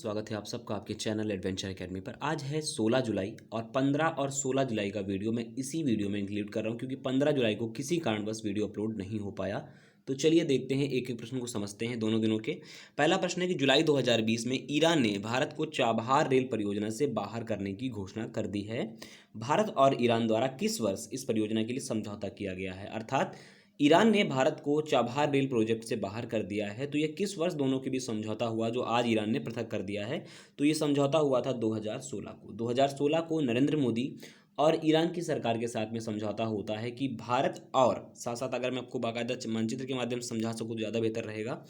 स्वागत है आप सबका आपके चैनल एडवेंचर एकेडमी पर। आज है 16 जुलाई और 15 और 16 जुलाई का वीडियो मैं इसी वीडियो में इंक्लूड कर रहा हूं क्योंकि 15 जुलाई को किसी कारणवश वीडियो अपलोड नहीं हो पाया। तो चलिए देखते हैं, एक एक प्रश्न को समझते हैं दोनों दिनों के। पहला प्रश्न है कि जुलाई 2020 में ईरान ने भारत को चाबहार रेल परियोजना से बाहर करने की घोषणा कर दी है। भारत और ईरान द्वारा किस वर्ष इस परियोजना के लिए समझौता किया गया है? अर्थात ईरान ने भारत को चाबहार रेल प्रोजेक्ट से बाहर कर दिया है। तो ये किस वर्ष दोनों के बीच समझौता हुआ जो आज ईरान ने पृथक कर दिया है? तो ये समझौता हुआ था 2016 को। 2016 को नरेंद्र मोदी और ईरान की सरकार के साथ में समझौता होता है कि भारत और साथ साथ अगर मैं आपको बाकायदा मानचित्र के माध्यम से समझा सकूँ तो ज़्यादा बेहतर रहेगा।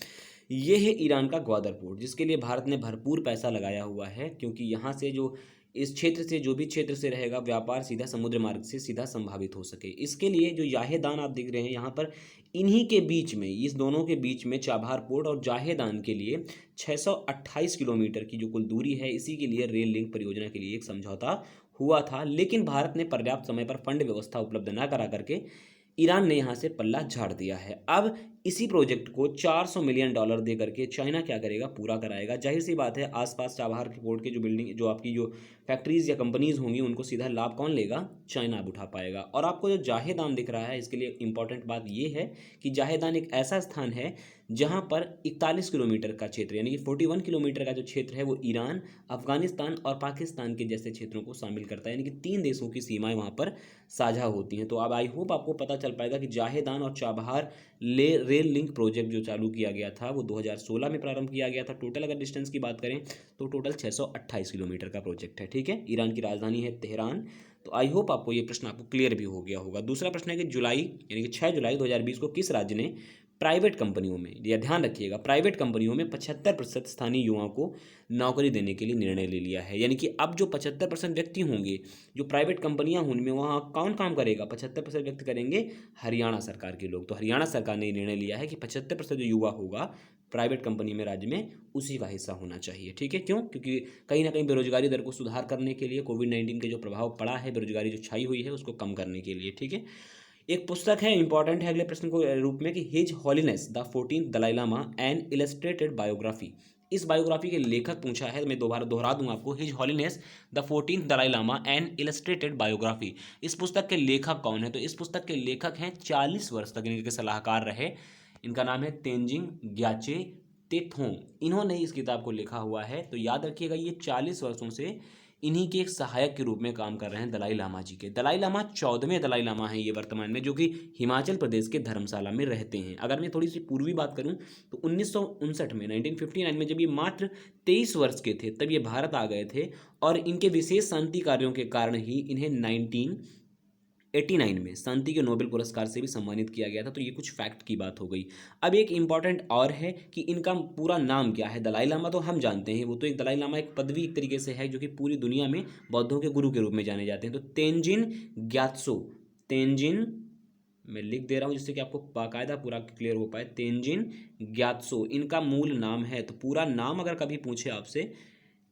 ये है ईरान का ग्वादर पोर्ट, जिसके लिए भारत ने भरपूर पैसा लगाया हुआ है क्योंकि यहाँ से जो इस क्षेत्र से जो भी क्षेत्र से रहेगा व्यापार सीधा समुद्र मार्ग से सीधा संभावित हो सके। इसके लिए जो जाहेदान आप देख रहे हैं यहाँ पर, इन्हीं के बीच में, इस दोनों के बीच में चाबहार पोर्ट और जाहेदान के लिए 628 किलोमीटर की जो कुल दूरी है, इसी के लिए रेल लिंक परियोजना के लिए एक समझौता हुआ था। लेकिन भारत ने पर्याप्त समय पर फंड व्यवस्था उपलब्ध न करा करके ईरान ने यहाँ से पल्ला झाड़ दिया है। अब इसी प्रोजेक्ट को $400 मिलियन दे करके चाइना क्या करेगा? पूरा कराएगा। जाहिर सी बात है, आसपास चाबहार के पोर्ट के जो बिल्डिंग, जो आपकी जो फैक्ट्रीज या कंपनीज होंगी, उनको सीधा लाभ कौन लेगा? चाइना अब उठा पाएगा। और आपको जो जाहेदान दिख रहा है, इसके लिए इंपॉर्टेंट बात यह है कि जाहेदान एक ऐसा स्थान है जहाँ पर 41 किलोमीटर का क्षेत्र, यानी कि 41 किलोमीटर का जो क्षेत्र है वो ईरान, अफगानिस्तान और पाकिस्तान के जैसे क्षेत्रों को शामिल करता है, यानी कि 3 देशों की सीमाएं वहाँ पर साझा होती हैं। तो अब आई होप आपको पता चल पाएगा कि जाहेदान और चाबहार रेल लिंक प्रोजेक्ट जो चालू किया गया था वो 2016 में प्रारंभ किया गया था। टोटल अगर डिस्टेंस की बात करें तो टोटल 628 किलोमीटर का प्रोजेक्ट है। ठीक है, ईरान की राजधानी है तेहरान। तो आई होप आपको ये प्रश्न आपको क्लियर भी हो गया होगा। दूसरा प्रश्न है कि जुलाई यानी कि 6 जुलाई 2020 को किस राज्य ने प्राइवेट कंपनियों में, या ध्यान रखिएगा, प्राइवेट कंपनियों में 75% स्थानीय युवाओं को नौकरी देने के लिए निर्णय ले लिया है? यानी कि अब जो 75% व्यक्ति होंगे, जो प्राइवेट कंपनियां होंगी, उनमें वहाँ कौन काम करेगा? 75% व्यक्ति करेंगे हरियाणा सरकार के लोग। तो हरियाणा सरकार ने निर्णय लिया है कि 75% जो युवा होगा प्राइवेट कंपनी में राज्य में, उसी का हिस्सा होना चाहिए। ठीक है, क्यों? क्योंकि कहीं ना कहीं बेरोजगारी दर को सुधार करने के लिए, कोविड-19 के जो प्रभाव पड़ा है, बेरोजगारी जो छाई हुई है, उसको कम करने के लिए। ठीक है, एक पुस्तक है, इंपॉर्टेंट है अगले प्रश्न को रूप में, कि his holiness the 14th Dalai Lama an illustrated biography. इस बायोग्राफी के लेखक पूछा है, मैं दोबारा दोहरा दूं आपको, his holiness the 14th Dalai Lama an illustrated biography. इस पुस्तक के लेखक कौन है? तो इस पुस्तक के लेखक हैं, 40 वर्ष तक इनके सलाहकार रहे, इनका नाम है तेंजिंग ग्याचे तेथोंग। इन्होंने इस किताब को लिखा हुआ है। तो याद रखिएगा, ये 40 वर्षों से इन्हीं के एक सहायक के रूप में काम कर रहे हैं दलाई लामा जी के। दलाई लामा 14वें दलाई लामा हैं ये वर्तमान में, जो कि हिमाचल प्रदेश के धर्मशाला में रहते हैं। अगर मैं थोड़ी सी पूर्वी बात करूं तो 1959 में, 1959 में, जब ये मात्र 23 वर्ष के थे, तब ये भारत आ गए थे और इनके विशेष शांति कार्यों के कारण ही इन्हें 1989 में शांति के नोबेल पुरस्कार से भी सम्मानित किया गया था। तो ये कुछ फैक्ट की बात हो गई। अब एक इंपॉर्टेंट और है कि इनका पूरा नाम क्या है। दलाई लामा तो हम जानते हैं, वो तो एक दलाई लामा एक पदवी एक तरीके से है जो कि पूरी दुनिया में बौद्धों के गुरु के रूप में जाने जाते हैं। तो तेंजिन ग्यात्सो, तेंजिन, मैं लिख दे रहा हूँ जिससे कि आपको बाकायदा पूरा क्लियर हो पाए, तेंजिन ग्यात्सो इनका मूल नाम है। तो पूरा नाम अगर कभी पूछे आपसे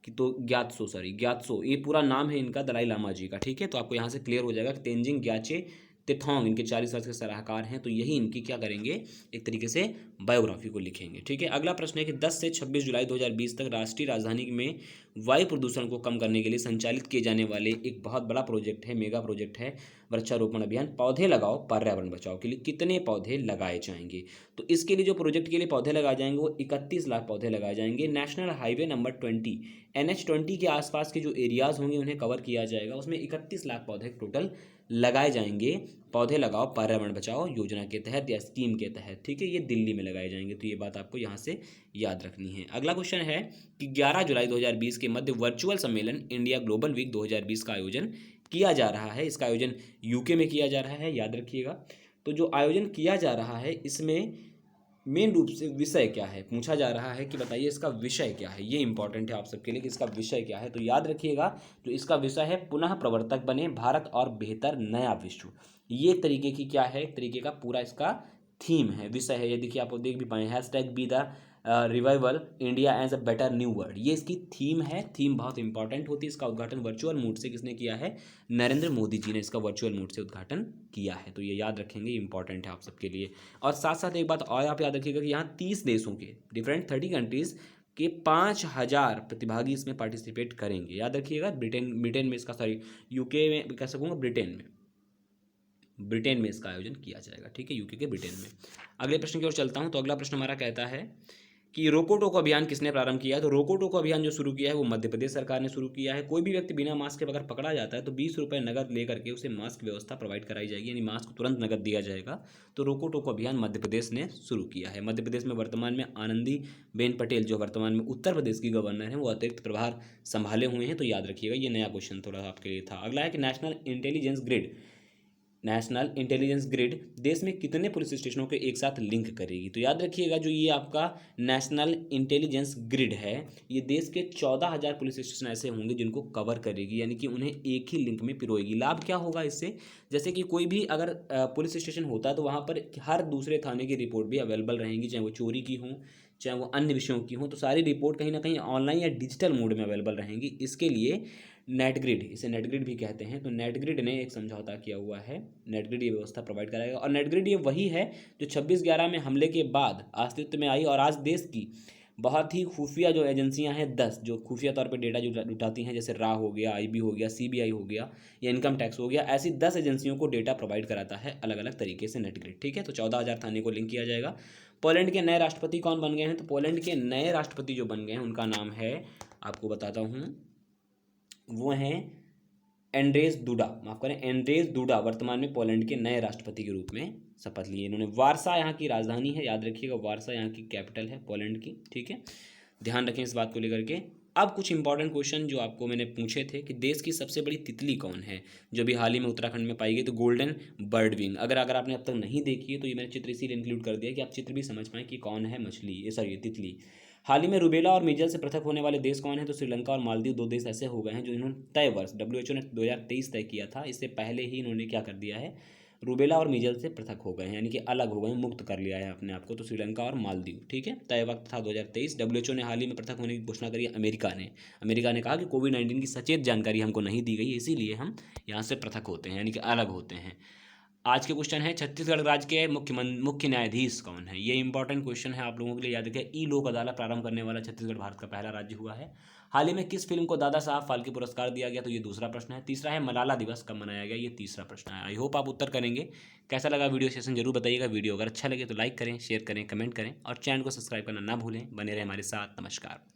कि, तो ग्यात्सो ये पूरा नाम है इनका, दलाई लामा जी का। ठीक है, तो आपको यहाँ से क्लियर हो जाएगा कि तेंजिंग ग्याचे तेथोंग इनके 40 वर्ष के सलाहकार हैं। तो यही इनकी क्या करेंगे, एक तरीके से बायोग्राफी को लिखेंगे। ठीक है, अगला प्रश्न है कि 10 से 26 जुलाई 2020 तक राष्ट्रीय राजधानी में वायु प्रदूषण को कम करने के लिए संचालित किए जाने वाले एक बहुत बड़ा प्रोजेक्ट है, मेगा प्रोजेक्ट है, वृक्षारोपण अभियान पौधे लगाओ पर्यावरण बचाओ के लिए कितने पौधे लगाए जाएंगे? तो इसके लिए जो प्रोजेक्ट के लिए पौधे लगाए जाएंगे वो 31 लाख पौधे लगाए जाएंगे। नेशनल हाईवे नंबर 20 NH20 के आसपास के जो एरियाज होंगे उन्हें कवर किया जाएगा। उसमें 31 लाख पौधे टोटल लगाए जाएंगे, पौधे लगाओ पर्यावरण बचाओ योजना के तहत या स्कीम के तहत। ठीक है, ये दिल्ली में लगाए जाएंगे। तो ये बात आपको यहाँ से याद रखनी है। अगला क्वेश्चन है कि 11 जुलाई 2020 के मध्य वर्चुअल सम्मेलन इंडिया ग्लोबल वीक 2020 का आयोजन किया जा रहा है। इसका आयोजन यूके में किया जा रहा है, याद रखिएगा। तो जो आयोजन किया जा रहा है, इसमें मेन रूप से विषय क्या है पूछा जा रहा है कि बताइए इसका विषय क्या है। ये इंपॉर्टेंट है आप सबके लिए कि इसका विषय क्या है। तो याद रखिएगा, तो इसका विषय है पुनः प्रवर्तक बने भारत और बेहतर नया विश्व। ये एक तरीके की क्या है, एक तरीके का पूरा इसका थीम है, विषय है। ये देखिए, आप देख भी पाए, #be the revival India as a better new world, ये इसकी थीम है। थीम बहुत इंपॉर्टेंट होती है। इसका उद्घाटन वर्चुअल मोड से किसने किया है? नरेंद्र मोदी जी ने इसका वर्चुअल मोड से उद्घाटन किया है। तो ये याद रखेंगे, इंपॉर्टेंट है आप सबके लिए। और साथ साथ एक बात और आप याद रखिएगा कि यहाँ 30 देशों के, डिफरेंट 30 कंट्रीज कि 5,000 प्रतिभागी इसमें पार्टिसिपेट करेंगे। याद रखिएगा, ब्रिटेन में इसका, सॉरी यूके में कह सकूँगा, ब्रिटेन में इसका आयोजन किया जाएगा। ठीक है, यूके के ब्रिटेन में। अगले प्रश्न की ओर चलता हूँ। तो अगला प्रश्न हमारा कहता है कि रोको टोको अभियान किसने प्रारंभ किया है? तो रोको टोको अभियान जो शुरू किया है वो मध्य प्रदेश सरकार ने शुरू किया है। कोई भी व्यक्ति बिना मास्क के अगर पकड़ा जाता है तो 20 रुपये नगद लेकर के उसे मास्क व्यवस्था प्रोवाइड कराई जाएगी, यानी मास्क तुरंत नगद दिया जाएगा। तो रोको टोको अभियान मध्य प्रदेश ने शुरू किया है। मध्य प्रदेश में वर्तमान में आनंदीबेन पटेल, जो वर्तमान में उत्तर प्रदेश की गवर्नर हैं, वो अतिरिक्त प्रभार संभाले हुए हैं। तो याद रखिएगा, ये नया क्वेश्चन थोड़ा आपके लिए था। अगला है कि नेशनल इंटेलिजेंस ग्रिड देश में कितने पुलिस स्टेशनों के एक साथ लिंक करेगी? तो याद रखिएगा, जो ये आपका नेशनल इंटेलिजेंस ग्रिड है, ये देश के 14,000 पुलिस स्टेशन ऐसे होंगे जिनको कवर करेगी, यानी कि उन्हें एक ही लिंक में पिरोएगी। लाभ क्या होगा इससे? जैसे कि कोई भी अगर पुलिस स्टेशन होता है तो वहाँ पर हर दूसरे थाने की रिपोर्ट भी अवेलेबल रहेंगी, चाहे वो चोरी की हो, चाहे वो अन्य विषयों की हो। तो सारी रिपोर्ट कहीं ना कहीं ऑनलाइन या डिजिटल मोड में अवेलेबल रहेंगी। इसके लिए नेटग्रिड, इसे नेटग्रिड भी कहते हैं, तो नेटग्रिड ने एक समझौता किया हुआ है। नेटग्रिड ये व्यवस्था प्रोवाइड कराएगा। और नेटग्रिड ये वही है जो 26/11 में हमले के बाद अस्तित्व में आई और आज देश की बहुत ही खुफिया जो एजेंसियां हैं 10, जो खुफिया तौर पे डेटा जुटाती हैं, जैसे रा हो गया, आईबी हो गया, सीबीआई हो गया या इनकम टैक्स हो गया, ऐसी 10 एजेंसियों को डेटा प्रोवाइड कराता है अलग अलग तरीके से नेटग्रिड। ठीक है, तो 14,000 थाने को लिंक किया जाएगा। पोलैंड के नए राष्ट्रपति कौन बन गए हैं? तो पोलैंड के नए राष्ट्रपति जो बन गए हैं उनका नाम है, आपको बताता हूँ, वो हैं एंड्रेज दूडा। माफ करें, एंड्रेज दूडा वर्तमान में पोलैंड के नए राष्ट्रपति के रूप में शपथ लिए इन्होंने। वारसा यहाँ की राजधानी है, याद रखिएगा, वारसा यहाँ की कैपिटल है पोलैंड की। ठीक है, ध्यान रखें इस बात को लेकर के। अब कुछ इंपॉर्टेंट क्वेश्चन जो आपको मैंने पूछे थे कि देश की सबसे बड़ी तितली कौन है जो भी हाल ही में उत्तराखंड में पाई गई? तो गोल्डन बर्डविंग। अगर आपने अब तक नहीं देखी है तो ये मैंने चित्र इसीलिए इंक्लूड कर दिया कि आप चित्र भी समझ पाएँ कि कौन है मछली, सॉरी तितली। हाल ही में रूबेला और मीजल से पृथक होने वाले देश कौन है? तो श्रीलंका और मालदीव 2 देश ऐसे हो गए हैं जो इन्होंने तय वर्ष WHO ने 2023 तय किया था, इससे पहले ही इन्होंने क्या कर दिया है, रूबेला और मीजल से पृथक हो गए हैं, यानी कि अलग हो गए हैं, मुक्त कर लिया है अपने आप को। तो श्रीलंका और मालदीव। ठीक है, तय वक्त था 2023। WHO ने हाल ही में पृथक होने की घोषणा करी अमेरिका ने कहा कि कोविड-19 की सचेत जानकारी हमको नहीं दी गई, इसीलिए हम यहाँ से पृथक होते हैं, यानी कि अलग होते हैं। आज के क्वेश्चन है, छत्तीसगढ़ राज्य के मुख्य न्यायाधीश कौन है? ये इंपॉर्टेंट क्वेश्चन है, आप लोगों के लिए याद रखें। ई लोक अदालत प्रारंभ करने वाला छत्तीसगढ़ भारत का पहला राज्य हुआ है। हाल ही में किस फिल्म को दादा साहब फाल्के पुरस्कार दिया गया? तो ये दूसरा प्रश्न है। तीसरा है, मलाला दिवस कब मनाया गया? ये तीसरा प्रश्न है। आई होप आप उत्तर करेंगे। कैसा लगा वीडियो सेशन जरूर बताइएगा। वीडियो अगर अच्छा लगे तो लाइक करें, शेयर करें, कमेंट करें और चैनल को सब्सक्राइब करना ना भूलें। बने रहे हमारे साथ। नमस्कार।